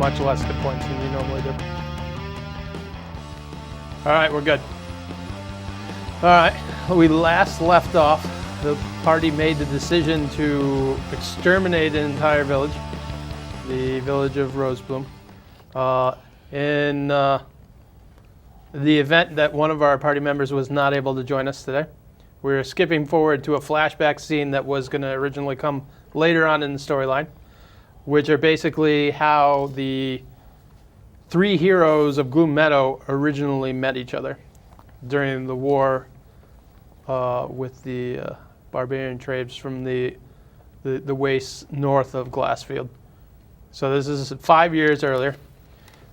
much less hit points than you normally do. All right, we're good. All right, we last left off. The party made the decision to exterminate an entire village, the village of Rosebloom. In the event that one of our party members was not able to join us today, we're skipping forward to a flashback scene that was going to originally come later on in the storyline, which are basically how the three heroes of Gloom Meadow originally met each other during the war with the barbarian tribes from the wastes north of Glassfield. So this is 5 years earlier.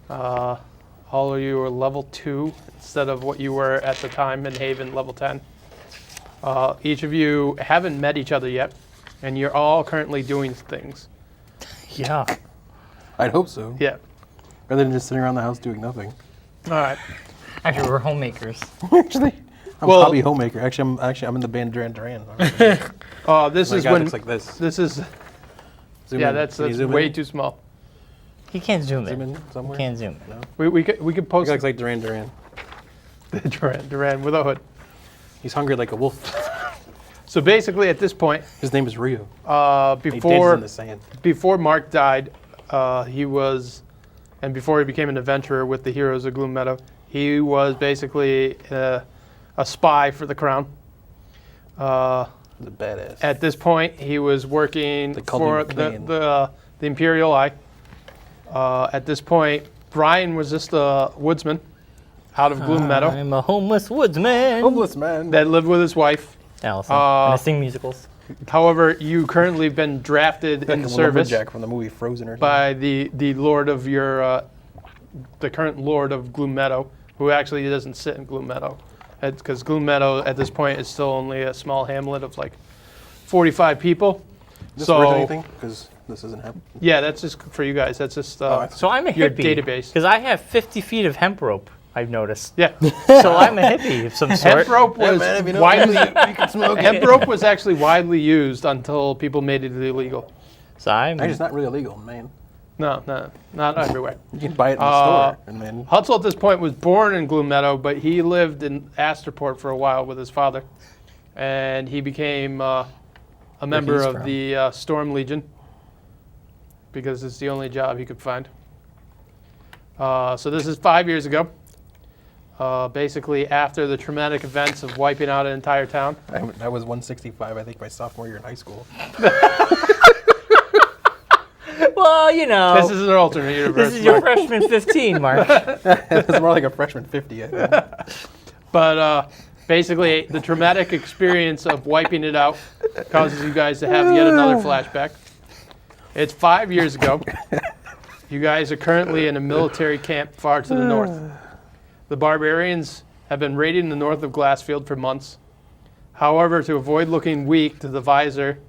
All of you are level 2 instead of what you were at the time in Haven, level 10. Each of you haven't met each other yet, and you're all currently doing things. Yeah. I'd hope so. Yeah. Rather than just sitting around the house doing nothing. All right. Actually, we're homemakers. Actually, I'm Well- a hobby homemaker. I'm in the band Duran Duran. This My is guy when looks like this. this is Zoom yeah. in. That's Can you zoom way in? too small. He can't zoom Zoom in. in somewhere. Can't zoom in. No. We could He post looks like Duran Duran. Duran with a hood. He's hungry like a wolf. So basically, at this point, His name is Rio. He dances before in the sand. before Mark died, he was, and before he became an adventurer with the Heroes of Gloom Meadow, he was basically a spy for the Crown. He's a badass. At this point, he was working They called him for McLean. the Imperial Eye. At this point, Brian was just a woodsman out of Gloom Meadow I'm a homeless woodsman. Homeless man. that lived with his wife. Allison. And I sing musicals. However, you currently been drafted Like into a service lumberjack from the movie Frozen or something. by the lord of your, the current lord of Gloom Meadow, who actually doesn't sit in Gloom Meadow. Because Gloom Meadow at this point is still only a small hamlet of like 45 people. Is this So worth anything? Because this isn't happening. yeah, that's just for you guys. That's just So I'm a your hippie. database. Because I have 50 feet of hemp rope, I've noticed. Yeah, So I'm a hippie of some sort. hemp rope was man, if you know widely you can smoke hemp it. rope was actually widely used until people made it illegal. So I'm... Actually, it's not really illegal, man. No, not everywhere. You can buy it in the store. And then Hutzel at this point was born in Gloom Meadow, but he lived in Asterport for a while with his father, and he became a member he's of from. the Storm Legion because it's the only job he could find. So this is 5 years ago. Basically, after the traumatic events of wiping out an entire town. I was 165, I think, my sophomore year in high school. Well, you know. This is an alternate universe. This is your Mark. freshman 15, Mark. It's more like a freshman 50, I think. But basically, the traumatic experience of wiping it out causes you guys to have yet another flashback. It's 5 years ago. You guys are currently in a military camp far to the north. The barbarians have been raiding the north of Glassfield for months. However, to avoid looking weak to the visor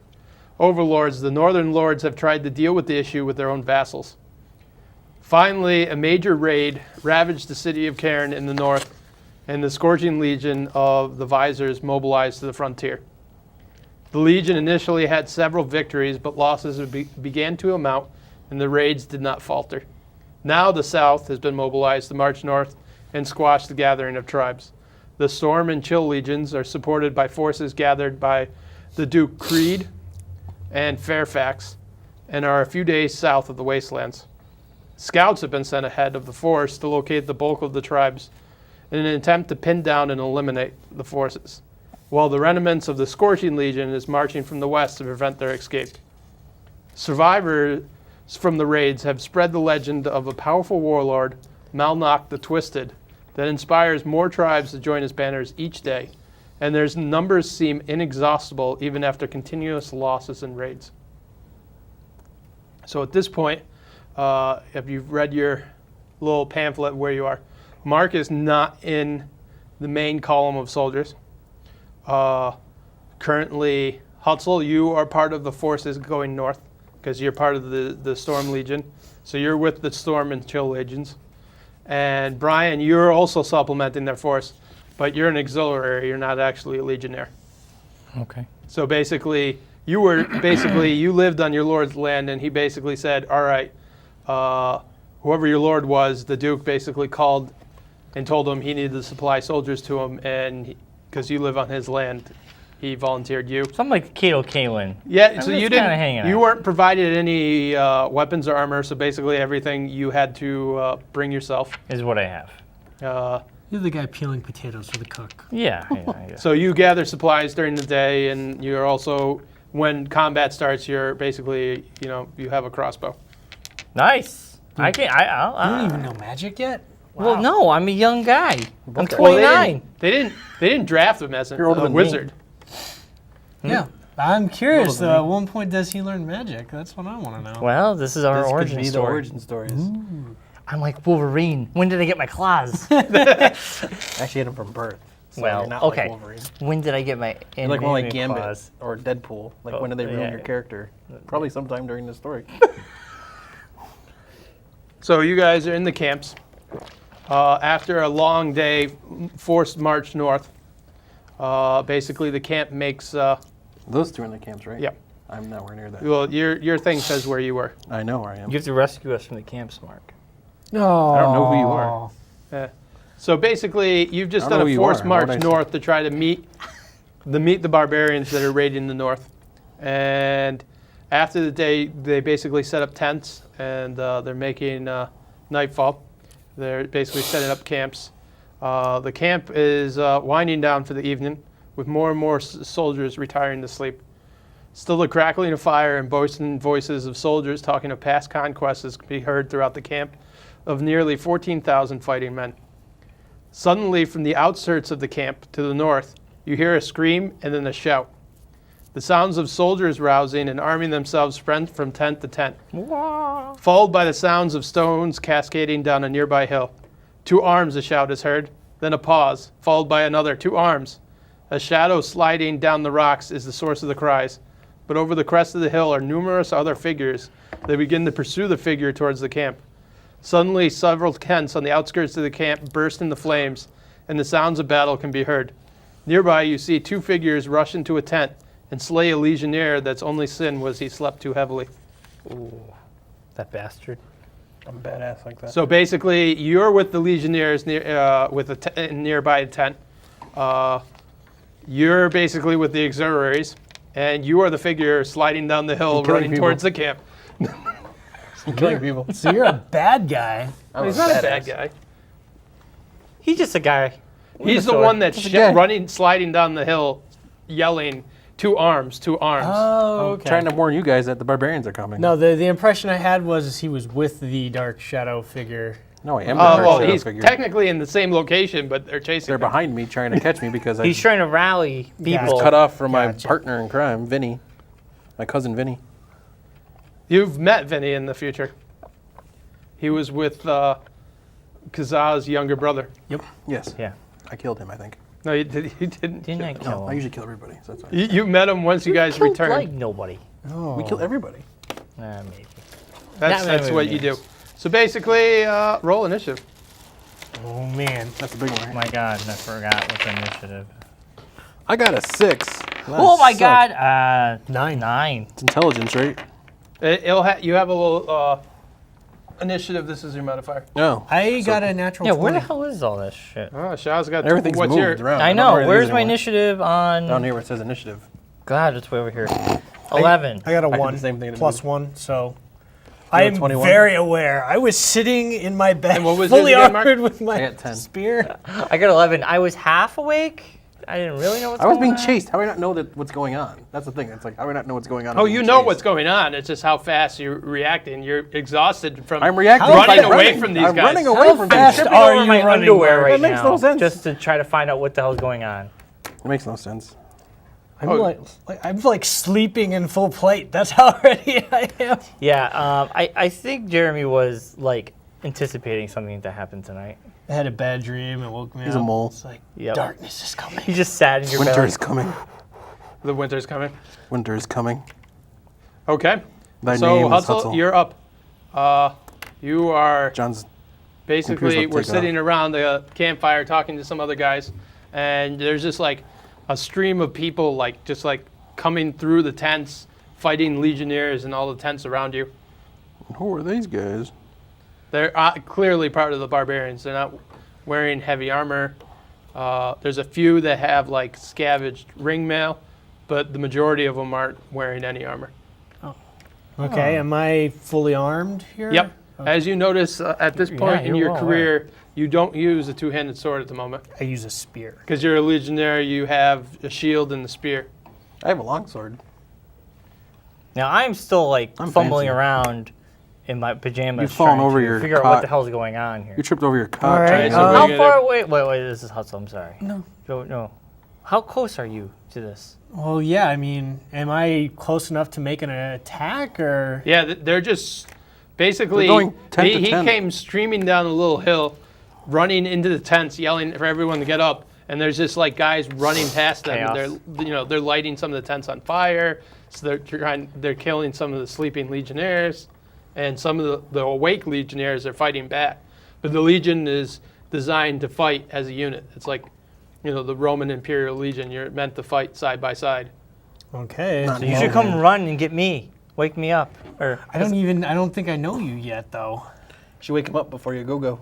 overlords, the northern lords have tried to deal with the issue with their own vassals. Finally, a major raid ravaged the city of Cairn in the north, and the Scourging Legion of the Visors mobilized to the frontier. The Legion initially had several victories, but losses began to amount, and the raids did not falter. Now the South has been mobilized to march north and squash the gathering of tribes. The Storm and Chill Legions are supported by forces gathered by the Duke Creed and Fairfax, and are a few days south of the Wastelands. Scouts have been sent ahead of the force to locate the bulk of the tribes in an attempt to pin down and eliminate the forces, while the remnants of the Scorching Legion is marching from the west to prevent their escape. Survivors from the raids have spread the legend of a powerful warlord, Malnock the Twisted, that inspires more tribes to join his banners each day, and their numbers seem inexhaustible even after continuous losses and raids. So at this point, if you've read your little pamphlet where you are, Mark is not in the main column of soldiers. Currently, Hutzel, you are part of the forces going north because you're part of the Storm Legion. So you're with the Storm and Chill Legions. And Brian, you're also supplementing their force, but you're an auxiliary. You're not actually a legionnaire. Okay. So basically, you lived on your lord's land, and he basically said, all right, whoever your lord was, the Duke basically called and told him he needed to supply soldiers to him, and because you live on his land, he volunteered you. Something like Kato Kalin. Yeah, I'm so just you kinda hanging didn't. You out. weren't provided any weapons or armor, so basically everything you had to bring yourself. Is what I have. You're the guy peeling potatoes for the cook. Yeah. yeah. So you gather supplies during the day, and you're also, when combat starts, you're basically, you have a crossbow. Nice. I can. You I'll, don't even know magic yet? Well, no, I'm a young guy. I'm Okay. Well, 29. they didn't draft him as You're older a than me. wizard. Yeah. I'm curious, than though. me. At one point, does he learn magic? That's what I want to know. Well, this is our This could origin be the story. origin stories. I'm like Wolverine. When did I get my claws? Actually, had them from birth. So Well, you're not okay. like Wolverine. When did I get my You're like more like animated Gambit claws? or Deadpool. Like Oh, when did they ruin yeah. your character? Probably sometime during the story. So you guys are in the camps. After a long day, forced march north. Basically, the camp makes. Those two are in the camps, right? Yep. I'm nowhere near that. Well, your thing says where you were. I know where I am. You have to rescue us from the camps, Mark. No. I don't know who you are. So basically, you've just I don't done know a who you forced are. How would march I say- north to try to meet the barbarians that are raiding the north. And after the day, they basically set up tents, and they're making nightfall. They're basically setting up camps. The camp is winding down for the evening, with more and more soldiers retiring to sleep. Still, the crackling of fire and boasting voices of soldiers talking of past conquests can be heard throughout the camp of nearly 14,000 fighting men. Suddenly, from the outskirts of the camp to the north, you hear a scream and then a shout. The sounds of soldiers rousing and arming themselves spread from tent to tent, followed by the sounds of stones cascading down a nearby hill. 2 arms, a shout is heard, then a pause, followed by another, 2 arms. A shadow sliding down the rocks is the source of the cries, but over the crest of the hill are numerous other figures. They begin to pursue the figure towards the camp. Suddenly, several tents on the outskirts of the camp burst into flames, and the sounds of battle can be heard. Nearby, you see 2 figures rush into a tent and slay a legionnaire that's only sin was he slept too heavily. Ooh, that bastard. I'm badass like that. So basically, you're with the legionnaires with a nearby tent. You're basically with the auxiliaries, and you are the figure sliding down the hill, And killing running people. towards the camp. I'm killing people. So you're a bad guy. I'm He's a not a badass. bad guy. He's just a guy. with He's a the sword. one that's Just a guy. running, sliding down the hill, yelling, 2 arms, 2 arms. Oh, I'm okay. trying to warn you guys that the barbarians are coming. No, the impression I had was he was with the dark shadow figure. No, I am the dark Well, shadow he's figure. technically in the same location, but they're chasing They're him. behind me trying to catch me because I He's trying to rally people. Gotcha. cut off from my Gotcha. partner in crime, Vinny. My cousin Vinny. You've met Vinny in the future. He was with Kazaz's younger brother. Yes. Yeah. I killed him, I think. No, you didn't. Didn't I No, kill I him? usually kill everybody, so that's fine. You met him once you guys Killed, returned. like nobody. Oh. We kill everybody. Maybe. That's Not what you do. So basically, roll initiative. Oh, man. That's a big one, Oh right? my god, I forgot what's initiative. I got a 6. Oh my That god, sucked. 9. It's intelligence, right? You have a little initiative. This is your modifier. No. I got a natural Yeah, 20. where the hell is all this shit? Oh, Shaw's got Everything's what's moved your around. I don't know, where it where's is my anymore. initiative on... Down here where it says initiative. God, it's way over here. 11. I got a did 1 the same thing to plus me. 1, so got I a am 21? very aware. I was sitting in my bed, And what was fully yours again, Mark? armored with I my got 10. spear. I got 11. I was half awake. I didn't really know what's I was going being on. chased. How do I not know what's going on? That's the thing. It's like, how do I not know what's going on? Oh, I'm you being know chased? what's going on. It's just how fast you're reacting. You're exhausted from I'm reacting. How by running away running. from these I'm guys. running away How from fast these. Tripping are over you my running underwear away? right That makes now, no sense. just to try to find out what the hell's going on. It makes no sense. I'm like sleeping in full plate. That's how ready I am. Yeah, I think Jeremy was like anticipating something to happen tonight. I had a bad dream. It woke me He's up. a mole. It's like Yep. darkness is coming. He just sat in your Winter bed. is coming. the winter's coming. Winter is coming. Okay. Thy So name is Hustle, Hustle. you're up. You are John's. basically Computer's we're about to take sitting around the campfire talking to some other guys, and there's just like a stream of people like just like coming through the tents, fighting legionnaires and all the tents around you. Who are these guys? They're clearly part of the barbarians. They're not wearing heavy armor. There's a few that have like scavenged ring mail, but the majority of them aren't wearing any armor. Okay, am I fully armed here? Yep. As you notice at this point in you're your well career, you don't use a two-handed sword at the moment. I use a spear. Because you're a legionnaire, you have a shield and the spear. I have a longsword. Now I'm still like I'm fumbling fancy. around in my pajamas. You've fallen trying over to your figure out what cot. the hell's going on here. You tripped over your cot. All right, trying to- so we're How gonna- far away? Wait, this is Hudson. I'm sorry. No. No. How close are you to this? Well, yeah, I mean, am I close enough to make an attack, or? Yeah, they're just basically. They're going 10 to he 10. came streaming down a little hill, running into the tents, yelling for everyone to get up. And there's just like guys running past them. Chaos. They're lighting some of the tents on fire. So they're killing some of the sleeping legionnaires, and some of the awake legionnaires are fighting back. But the legion is designed to fight as a unit. It's like, the Roman Imperial Legion. You're meant to fight side by side. Okay. Not So you Well, should come then. run and get me. Wake me up. Or I don't think I know you yet, though. Should wake him up before you go.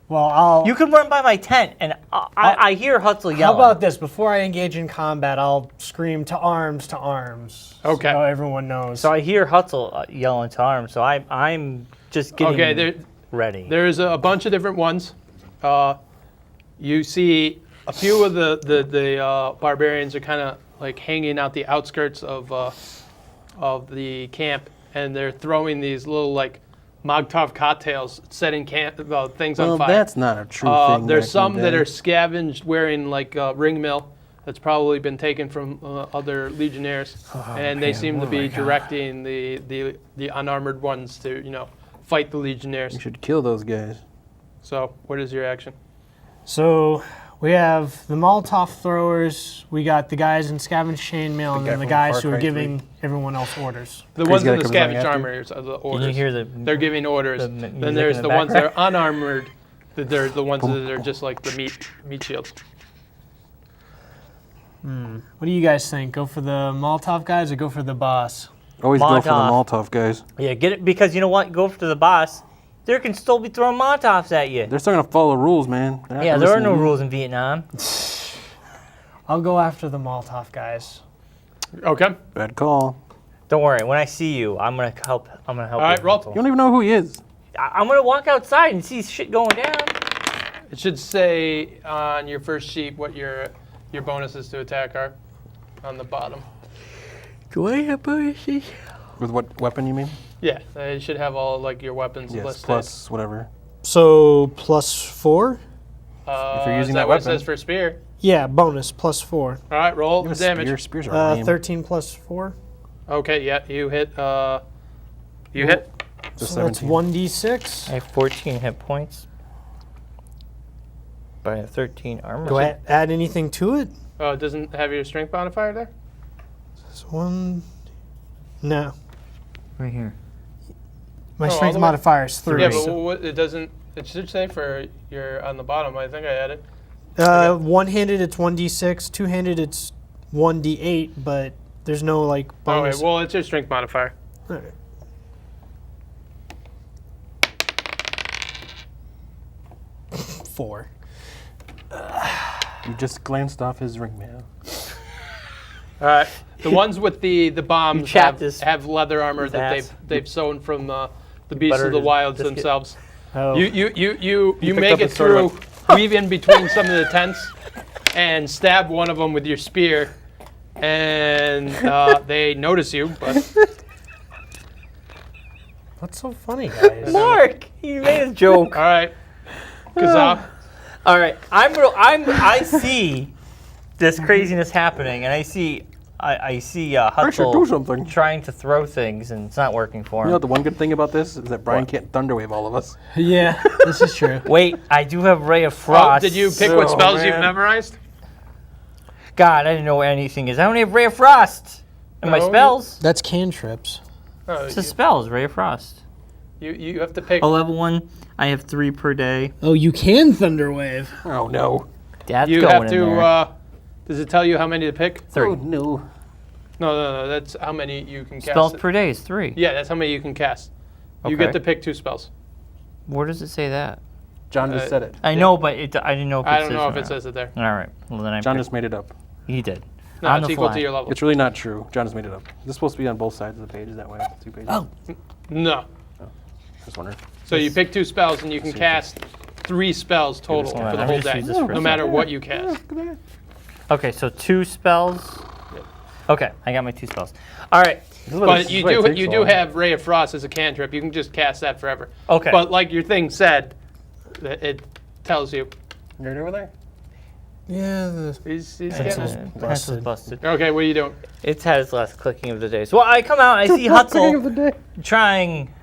Well, you can run by my tent, and I hear Hutzel How yelling. about this? Before I engage in combat, I'll scream to arms, Okay. so everyone knows. So I hear Hutzel yelling to arms. So I'm just getting ready. There's a bunch of different ones. You see a few of the barbarians are kind of like hanging out the outskirts of the camp, and they're throwing these little like Molotov cocktails, setting things on Well, fire. that's not a true thing. There's back in some the that day. are scavenged wearing like ring mill that's probably been taken from other legionnaires, and they seem to be directing the unarmored ones to fight the legionnaires. You should kill those guys. So what is your action? So we have the Molotov throwers, we got the guys in scavenged chainmail, and guy then the from guys Far who are Cry giving everyone else orders. The Crazy ones guy in the comes running scavenged after armors are the Can orders. you hear the? They're giving orders. the Then music there's in the the ones that are background? unarmored. They're the ones that are just like the meat shields. What do you guys think? Go for the Molotov guys or go for the boss? Always go for the Molotov. Molotov guys. Yeah, get it because you know what? Go to the boss. There can still be throwing Molotovs at you. They're still gonna follow rules, man. They're not Yeah, gonna there are listen no to you. rules in Vietnam. I'll go after the Molotov guys. Okay. Bad call. Don't worry. When I see you, I'm gonna help. I'm gonna help. All right, you, roll. Hutzel. You don't even know who he is. I'm gonna walk outside and see shit going down. It should say on your first sheet what your bonuses to attack are on the bottom. Do I have bonuses? With what weapon you mean? Yeah, it should have all like your weapons Yes, listed. plus whatever. So +4? If you're using that that what weapon. it says for spear? Yeah, bonus +4. All right, roll You the have a damage. spear. Spears are lame. 13 +4. Okay, yeah, you hit. You hit. Just So that's 17. 1d6. I have 14 hit points, but I have 13 armor. Do I add anything to it? Oh, it doesn't have your strength modifier there. It's 1. No. Right here. My Oh, all strength the way- modifier is 3. Yeah, but what, it doesn't. It should say for your on the bottom. I think I had it. One-handed, it's 1d6. Two-handed, it's 1d8, but there's no, like, bonus. Okay, well, it's your strength modifier. All right. Four. You just glanced off his ring mail. All right. The ones with the bombs chapped his- have leather armor his that ass. they've sewn from the beasts Better of the to wilds just get- themselves. Oh. You picked make up it his sword through, weave in between some of the tents, and stab one of them with your spear, and they notice you. But What's so funny, guys? Mark, you made a joke. all right, Kazaa. All right, I see this craziness happening, and I see I should do Hutzel something. trying to throw things, and it's not working for You him. know what the one good thing about this is that Brian can't thunderwave all of us. Yeah, this is true. Wait, I do have Ray of Oh, Frost. did you pick what So, spells you've man. memorized? God, I didn't know what anything is. I only have Ray of Frost. And my No, spells. That's cantrips. Oh, It's the spells, Ray of Frost. you have to pick. Oh, level 1, I have 3 per day. Oh, you can thunderwave. Oh no. That's You going have in to. there. Does it tell you how many to pick? 3. Oh no. No. That's how many you can cast. Spells per day is 3. Yeah, that's how many you can cast. You Okay. get to pick 2 spells. Where does it say that? John just said it. I know, but I didn't know if it I says don't know if or it not. says it there. All right. Well, then John just made it up. He did. No, On it's the equal fly. to your level. It's really not true. John just made it up. This is supposed to be on both sides of the page. Is that way? 2 pages. Oh. No. Just wondering. So you pick 2 spells and you can cast 3 spells total Hold on, for the let me whole just day, use this for a no matter second. what you cast. Okay, so 2 spells. Okay, I got my 2 spells. All right. But you do have Ray of Frost as a cantrip. You can just cast that forever. Okay. But like your thing said, it tells you. Right over there. Yeah, the He's Pencil's getting. Pencil's busted. Okay, what are you doing? It's had its last clicking of the day. So I come out, I see Hutzel trying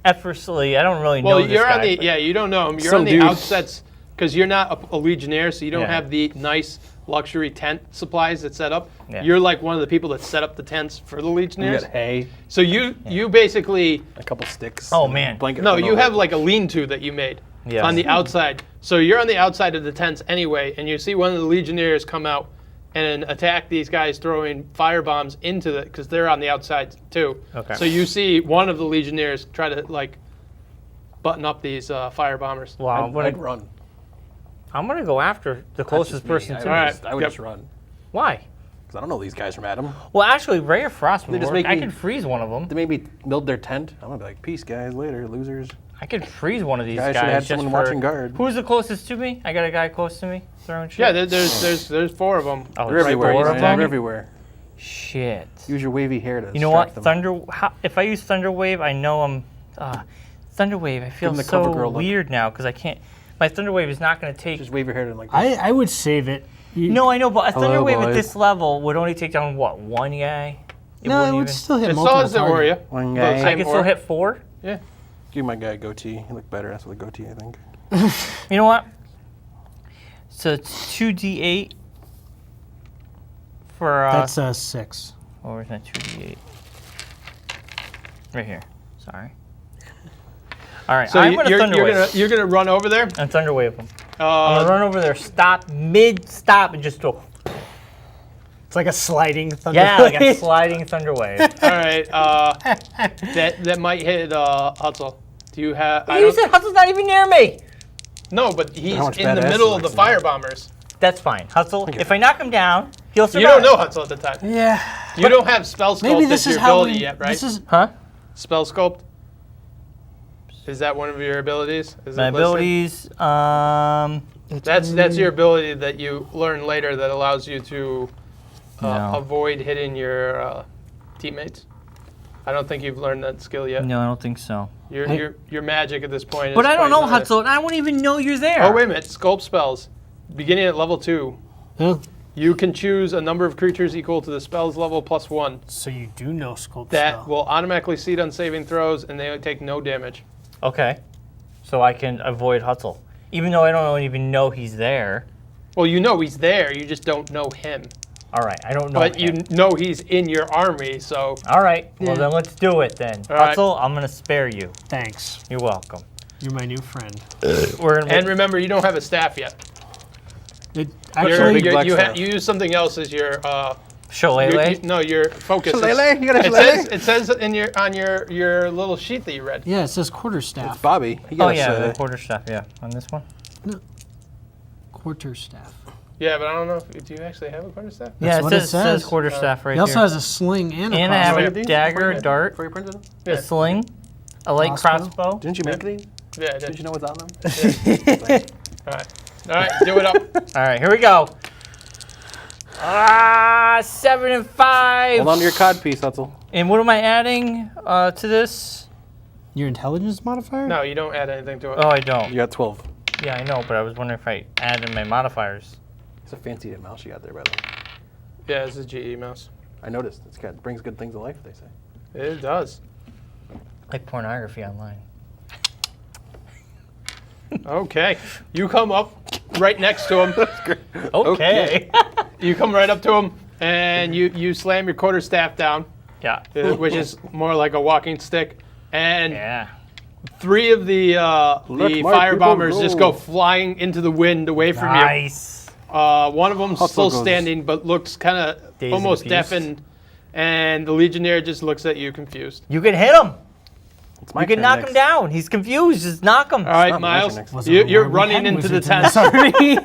effortlessly. I don't really know Well, this you're guy, on the but- you don't know him. You're Some on the dude. outsets because you're not a legionnaire, so you don't Yeah. have the nice luxury tent supplies that set up. Yeah. You're like one of the people that set up the tents for the You legionnaires. got hay, So you basically a couple sticks. Oh, and a man. Blanket. no, thrown you over have it. like a lean-to that you made Yes. on the outside. So you're on the outside of the tents anyway, and you see one of the legionnaires come out and attack these guys throwing fire bombs into the because they're on the outside too. Okay. So you see one of the legionnaires try to like button up these fire bombers. Wow, I'd run. I'm gonna go after the closest person to me. Alright. I would Yep. just run. Why? Because I don't know these guys from Adam. Well, actually, Ray of Frost would They just work. make I me- could freeze one of them. They made me build their tent. I'm gonna be like, peace, guys. Later, losers. I could freeze one of these Guys guys. should have had just someone for- watching guard. Who's the closest to me? I got a guy close to me throwing shit. Yeah, there's 4 of them. Oh, They're it's everywhere. four You of know, they're them? everywhere. Shit. Use your wavy hair to You know what? distract them. If I use Thunder Wave, I know I'm. Thunder Wave. I feel them the cover so girl look. weird now because I can't. My Thunder Wave is not going to take. Just wave your hair to them like this. I would save it. No, I know, but a Thunder Hello, Wave at boys. this level would only take down what, one guy? No, it wouldn't would even- still hit It still multiple has the targets. Warrior. One The guy. same I can still aura. hit 4. Yeah. Give my guy a goatee. He looked better. That's with a goatee, I think. You know what? So it's 2d8 for. That's 6. Oh, where's my 2d8? Right here. Sorry. All right, So I'm going to Thunder Wave. you're gonna run over there. And Thunder Wave them. I'm going to run over there, mid-stop, and just go. It's like a sliding thunder. Yeah, like a blade. sliding Thunder Wave. All right. That might hit Hutzel. Do you have? I You don't, said Hustle's not even near me. no, but he's How much in the badass middle he of the looks now. fire bombers. That's fine. Hustle, if I knock him down, he'll survive. You don't know Hutzel at the time. Yeah. You don't have spell sculpt Maybe as this your is how ability we. yet, right? This is Huh? Spell sculpt. Is that one of your abilities? Is My it listed? abilities, That's your ability that you learn later that allows you to No. avoid hitting your teammates. I don't think you've learned that skill yet. No, I don't think so. Your magic at this point. But is I don't quite know, limited. Hustle, and I won't even know you're there. Oh wait a minute! Sculpt spells, beginning at level 2. oh, You can choose a number of creatures equal to the spell's level plus 1 so you do know sculpt that spell. will automatically succeed on saving throws, and they take no damage. Okay. So I can avoid Hustle. Even though I don't even know he's there. Well, you know he's there. You just don't know him. All right, I don't know But him. you know he's in your army, so All right, well Yeah. then let's do it then. All right. Hustle, I'm going to spare you. Thanks. You're welcome. You're my new friend. We're gonna and remember you don't have a staff yet. It You're- actually, big black you staff. use something else as your Shillelagh. your focus. Shillelagh? You got a It shillelagh? says in your little sheet that you read. yeah, it says quarterstaff. Bobby. He Oh got yeah, a the quarterstaff. Yeah, on this one. Quarterstaff. Yeah, but I don't know. Do you actually have a quarterstaff? Yeah, it what it says says. quarterstaff right He also here. has a sling and a And I have crossbow. a dagger, a dart, For your printed? Yeah. a sling, a light crossbow. Didn't you make these? Yeah, I Didn't did. you know what's on them? All right. All right, do it up. All right, here we go. 7 and 5. Hold on to your cod piece, Hutzel. And what am I adding to this? Your intelligence modifier? No, you don't add anything to it. Oh, I don't. You got 12. Yeah, I know, but I was wondering if I added my modifiers. It's a fancy mouse you got there, by the way. Yeah, this is GE mouse. I noticed. It brings good things to life, they say. It does. Like pornography online. Okay. You come up right next to him. Okay. You come right up to him, and you slam your quarterstaff down, Yeah. which is more like a walking stick. And Yeah. 3 of the Let my fire people bombers just go go. flying into the wind away from you. Nice. One of them's Hustle still goes. standing, but looks kind of Dazed and almost confused. deafened. And the Legionnaire just looks at you confused. You can hit him. It's my You can turn knock next. him down. He's confused. Just knock him. All right, not my Miles, turn next. Wasn't you're aware we running had into the wizards in tent. this already.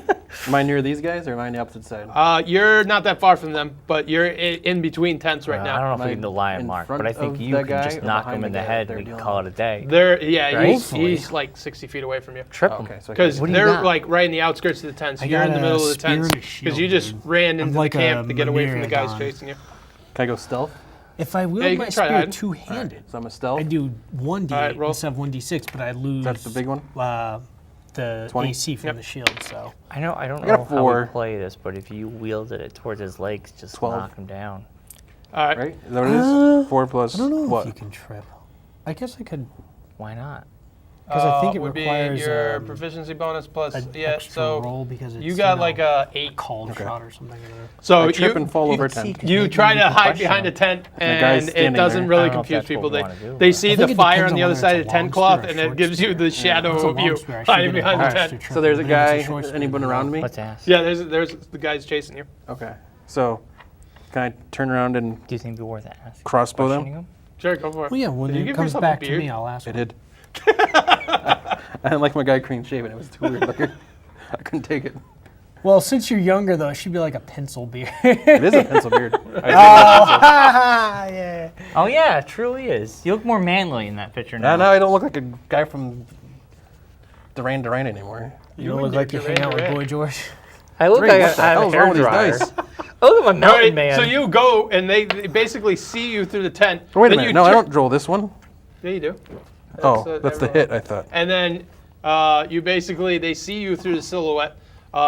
Am I near these guys or am I on the opposite side? You're not that far from them, but you're in between tents right I now. don't know if Am we I can rely on in Mark, front but I think of you the can guy just or knock behind him in the the guy head that and we they're can dealing call it a with? day. They're Hopefully. he's like 60 feet away from you. Trip Oh, him. okay, so I Because can- What do you they're got? like right in the outskirts of the tents. I You're in got the middle a of the spear tents and a shield, you just dude. ran I'm into like the camp a to get away from the guys myriad chasing you. Can I go stealth? If I wield Yeah, you my can try spear hide. two-handed, So I'm a stealth. I do 1d8 Alright, roll. instead of 1d6, but I lose That's the big one? the 20? AC from Yep. the shield. So I don't got a know how we 4. play this, but if you wielded it towards his legs, just 12. knock him down. All right. Right? Is that what it is? 4 plus I don't know what? if you can trip. I guess I could, Why not? because I think it would requires be your proficiency bonus plus an yeah. extra So roll because it's you got like a 8. called Okay. shot or something. In there. So I trip you and fall over Let's see, tent. could you maybe try we to can hide question behind a him. tent, guy's and it standing doesn't there. really I don't know if confuse that's what people. we wanna do, They but- see I the think it fire depends on the on other whether side of it's the a tent long cloth, spear or and a it short gives you spear. the shadow If it's a of long you spear, I should hiding get behind the advantage tent. to trip So there's it, a but if guy, it's short spear, anyone then around no. me? Let's ask. Yeah, there's the guys chasing you. Okay. So can I turn around and Do you think it'd be worth it? Asking? crossbow Questioning them? him? Sure, go for it. Well, yeah, when Did you it give comes yourself a back to beard? me, I'll ask. I him. did. I didn't like my guy clean shaven. It was too weird looking. I couldn't take it. Well, since you're younger, though, it should be like a pencil beard. It is a pencil beard. Yeah. Oh yeah, it truly is. You look more manly in that picture now. Now I don't look like a guy from Duran anymore. You don't look like you hang out with Boy George. I look Drake, like what the I have hell's wrong a with these hairdryer. dice? I look like a mountain All right, man. so you go, and they basically see you through the tent. Oh, wait a then minute. you No, I trip- don't roll this one. Yeah, you do. Oh, that's the hit, I thought. And then you basically, they see you through the silhouette.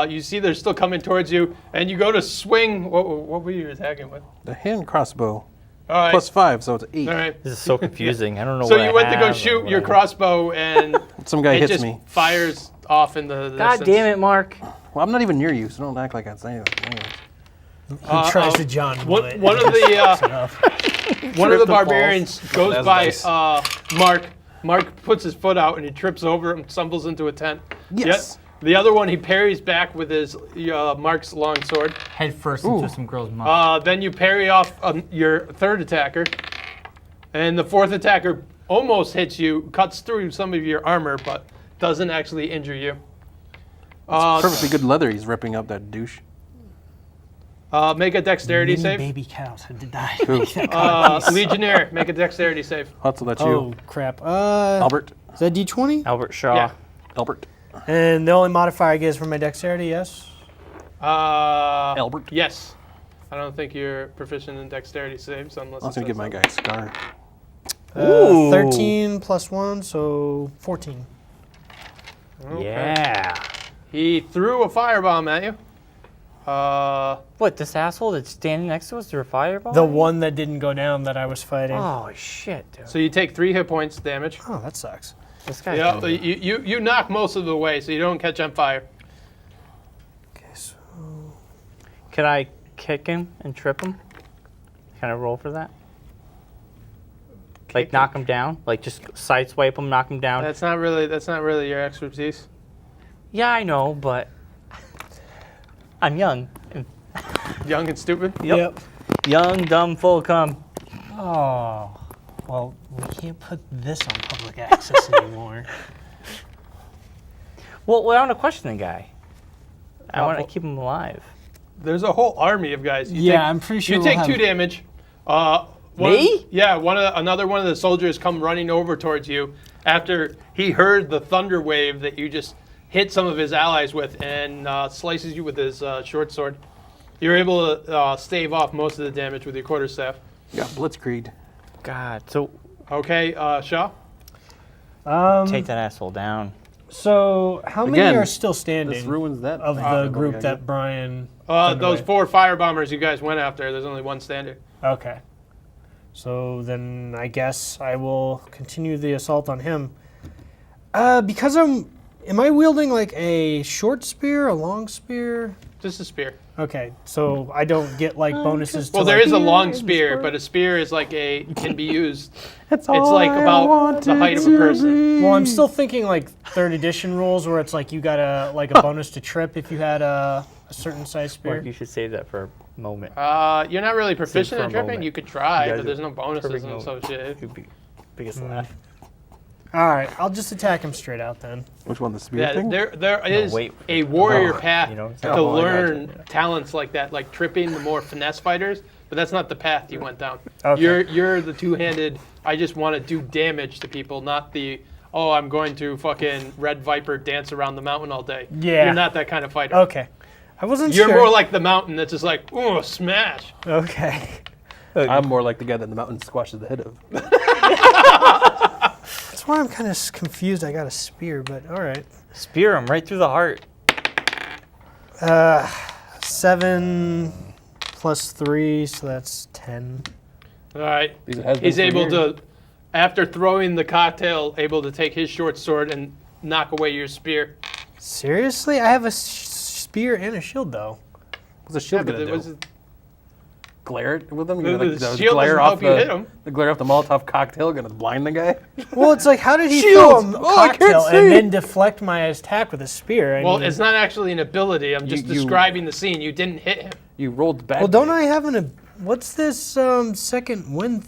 You see they're still coming towards you, and you go to swing. What were you attacking with? The hand crossbow. All right. Plus 5, so it's 8. All right. This is so confusing. I don't know So what you I went to go have or shoot what your I- crossbow, and Some guy it hits just me. fires off in the God distance. damn it, Mark. Well, I'm not even near you, so don't act like that's anything. Anyways. He tries to John Woo it. One of the one of the Trip and barbarians goes That's by nice. Mark. Mark puts his foot out and he trips over and stumbles into a tent. Yes. Yep. The other one he parries back with his Mark's long sword. Head first into some girl's mouth. Then you parry off your third attacker, and the fourth attacker almost hits you, cuts through some of your armor, but doesn't actually injure you. Perfectly good leather he's ripping up, that douche. Make a dexterity Many save. baby cows had to die. Legionnaire, make a dexterity save. Hutzel, that's Oh you. crap! Albert. Is that D20? Albert Shaw. Yeah. Albert. And the only modifier I get is for my dexterity. Yes. Albert. Yes. I don't think you're proficient in dexterity saves unless I was it going to give says my so. guy a scar. Ooh. 13 plus 1, so 14. Okay. Yeah. He threw a firebomb at you. What, this asshole that's standing next to us threw a fireball? The one that didn't go down that I was fighting. Oh, shit, dude. So you take 3 hit points damage. Oh, that sucks. This guy. Yeah, you knock most of the way, so you don't catch on fire. Okay, so Could I kick him and trip him? Can I roll for that? Like Kick knock him down? Like just sideswipe him, knock him down? That's not really your expertise. Yeah, I know, but I'm young. Young and stupid. Yep. Young, dumb, full of cum. Oh, well, we can't put this on public access anymore. Well, I want to question the guy. I want to well- keep him alive. There's a whole army of guys. I'm pretty sure You we'll take 2 have- damage. Me? Yeah, another one of the soldiers come running over towards you after he heard the thunder wave that you just hit some of his allies with and slices you with his short sword. You're able to stave off most of the damage with your quarterstaff. You got Blitzkrieg. God, so Okay, Shaw? take that asshole down. So, how many Again, are still standing This ruins that. of the group that Brian... Those away. 4 firebombers you guys went after, there's only 1 standing. Okay. So then I guess I will continue the assault on him. Because am I wielding like a short spear, a long spear? Just a spear. Okay, so I don't get like bonuses to Well, there like, is a long spear, but a spear is like can be used. It's like about the height of a person. Well, I'm still thinking like 3rd edition rules where it's like you got a bonus to trip if you had a certain size spear. Mark, you should save that for a moment. You're not really proficient for in a tripping. moment. You could try, You guys but there's are no bonuses perfect and so moment. shit. Biggest laugh. All right, I'll just attack him straight out then. Which one, the spear Yeah, thing? there is wait. a warrior path you know, to oh, I learn talents like that, like tripping the more finesse fighters. But that's not the path you went down. Okay. You're the two-handed. I just want to do damage to people, not the. Oh, I'm going to fucking Red Viper dance around the mountain all day. Yeah. You're not that kind of fighter. Okay. I wasn't You're sure. more like the mountain that's just like, ooh, smash. Okay. I'm more like the guy that the mountain squashes the head of. That's why I'm kind of confused. I got a spear, but all right. Spear him right through the heart. 7 plus 3, so that's 10. All right. Because it has been He's for able years. to, after throwing the cocktail, able to take his short sword and knock away your spear. Seriously? I have a spear and a shield, though. What's the Yeah, shield but gonna it do? was Glare it with them? The- You're gonna, the like, shield glare doesn't off help you the, hit 'em. The glare off the Molotov cocktail gonna blind the guy? Well, it's like, how did he Shields! throw a Oh, I can't cocktail see. and then deflect my attack with a spear? I well, mean, it's not actually an ability. I'm just You- describing the scene. You didn't hit him. You rolled bad. Well, don't I have what's this second wind?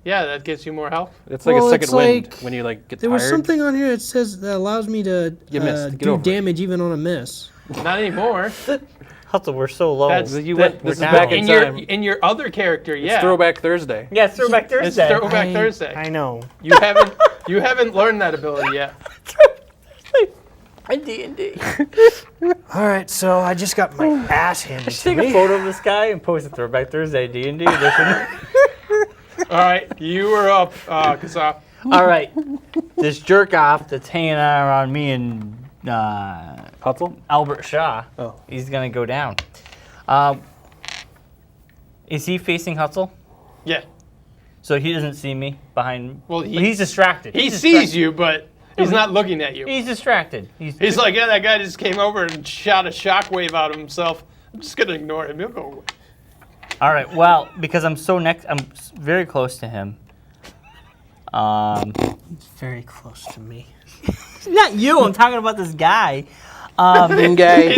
Yeah, that gives you more health. It's like Well, a second it's wind like- when you like get There tired. was something on here that says that allows me to You missed. Get do over it. damage even on a miss. Not anymore. Hutzel, we're so low. That's You that- went- this is down. back in in your time. in your other character. It's Yeah, Throwback Thursday. yeah, it's Throwback it's Thursday. Throwback Thursday. I know. You haven't learned that ability yet. In D&D. All right, so I just got my ass handed to Take a me. photo of this guy and post it Throwback Thursday D&D edition. All right, you were up, Kasaf. All right, this jerk off that's hanging out around me and Hutzel? Albert Shaw. Oh. He's gonna go down. Is he facing Hutzel? Yeah, So he doesn't see me behind. Well, but he's distracted. he He's sees distracted. you, but he's not looking at you. He's distracted. He's like, yeah, that guy just came over and shot a shockwave out of himself. I'm just gonna ignore him. He'll go away. All right. Well, because I'm very close to him. Very close to me. Not you. I'm talking about this guy. Gay.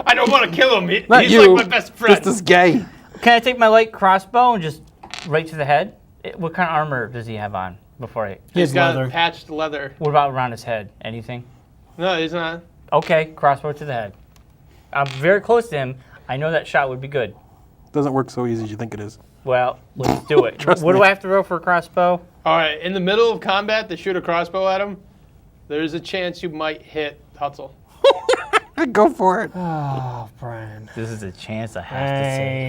I don't want to kill him. Not He's you. like my best friend. Just this gay. Can I take my light crossbow and just right to the head? What kind of armor does he have on before I? He has He's got leather. patched leather. What about around his head? Anything? No, he's not. Okay, crossbow to the head. I'm very close to him. I know that shot would be good. Doesn't work so easy as you think it is. Well, let's do it. Trust What me. do I have to roll for a crossbow? All right, in the middle of combat, to shoot a crossbow at him, there's a chance you might hit Hutzel. Go for it. Oh, Brian. This is a chance I have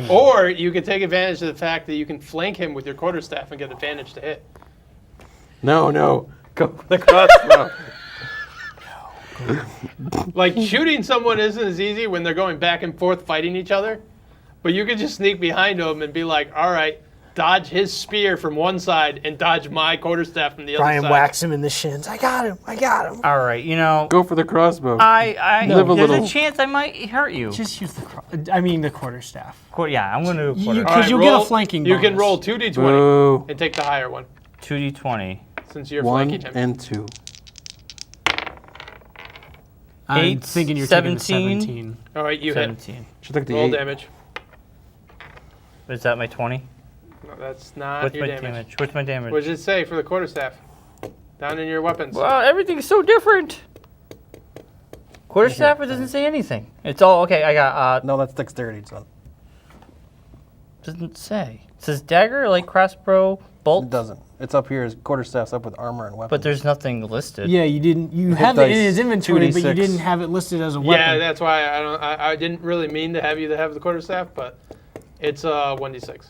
to say. Or you can take advantage of the fact that you can flank him with your quarterstaff and get advantage to hit. No. Go for the crossbow. Like, shooting someone isn't as easy when they're going back and forth fighting each other, but you can just sneak behind them and be like, all right, dodge his spear from one side and dodge my quarterstaff from the other Brian side. whacks him in the shins. I got him. All right, you know, Go for the crossbow. there's a little. a chance I might hurt you. Just use the the quarterstaff. Yeah, I'm gonna do a quarter. You- All right, 'Cause you'll get a roll- flanking You can bonus. roll 2d20 Boo. and take the higher one, 2d20. since you're 1 flanking him. and 2. I'm 8, thinking you're 17. taking the 17. All right, you hit. 17. Should take the Roll 8. damage. Is that my 20? No, that's not What's your my damage. damage? What's my damage? What did it say for the quarterstaff? Down in your weapons. Well, everything's so different. Quarterstaff, it doesn't say anything. It's all okay. I got No, that's dexterity, son. doesn't say. It says dagger, light crossbow, bolt. It doesn't. It's up here. Quarterstaff's up with armor and weapons. But there's nothing listed. Yeah, you didn't. You Hit have it in dice, his inventory, but you 2d6. didn't have it listed as a Yeah, weapon. that's why I didn't really mean to have you to have the quarterstaff, but it's 1d6.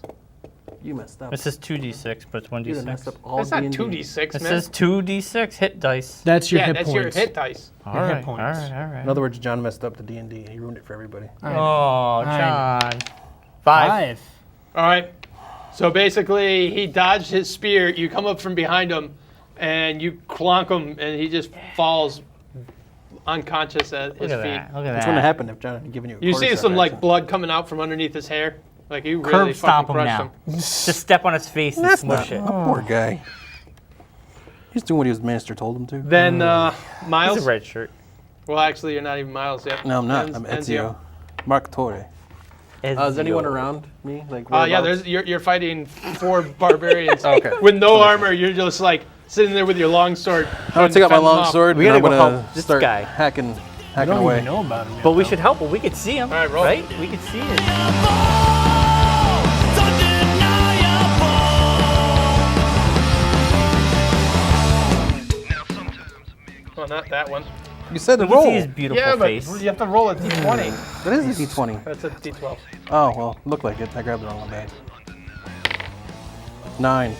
You messed up. It says 2d6, but it's You done messed 1d6. up all That's not D&D. 2d6, It man. says 2d6 hit dice. That's your Yeah, hit that's points. your hit dice. All hit right, points. all right. In other words, John messed up the D&D and he ruined it for everybody. All right. Oh, John. 5. All right. So basically, he dodged his spear. You come up from behind him, and you clonk him, and he just falls unconscious at his Look at feet. that. Look at Which that. wouldn't have happened if John had given you a You see quarterstaff some like action. blood coming out from underneath his hair. Like you really Curb stomp fucking him crushed now. him. Just step on his face and That's smush not. it. Oh, poor guy. He's doing what his master told him to. Then He's Miles. a red shirt. Well, actually, you're not even Miles yet. No, I'm not. Enz- I'm Ezio. Mark Torre. Is anyone around me? Like Yeah, whereabouts? you're fighting 4 barbarians Okay. with no armor. You're just like sitting there with your long sword. I'm gonna take out my long sword We and I'm gotta go gonna help this start guy. hacking I don't away. even know about him yet. But we though. should help him. We could see him. All right, roll. Right? We could see it. Well, not that one. You said to We can roll. see his beautiful Yeah, but face. you have to roll a d20. That is a d20. That's a d12. Oh, well, looked like it. I grabbed the wrong one. Bad. 9.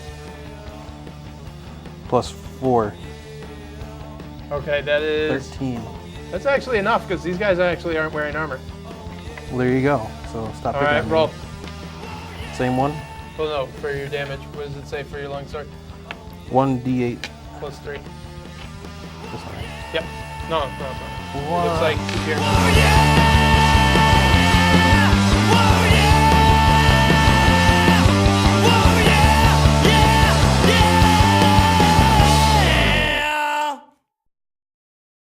Plus 4. Okay, that is. 13. That's actually enough because these guys actually aren't wearing armor. Well, there you go. So stop All picking right, at me. roll. Same one. Well, no, for your damage. What does it say for your long sword? 1d8. Plus 3. This one. Yep. No. It One. looks like superior.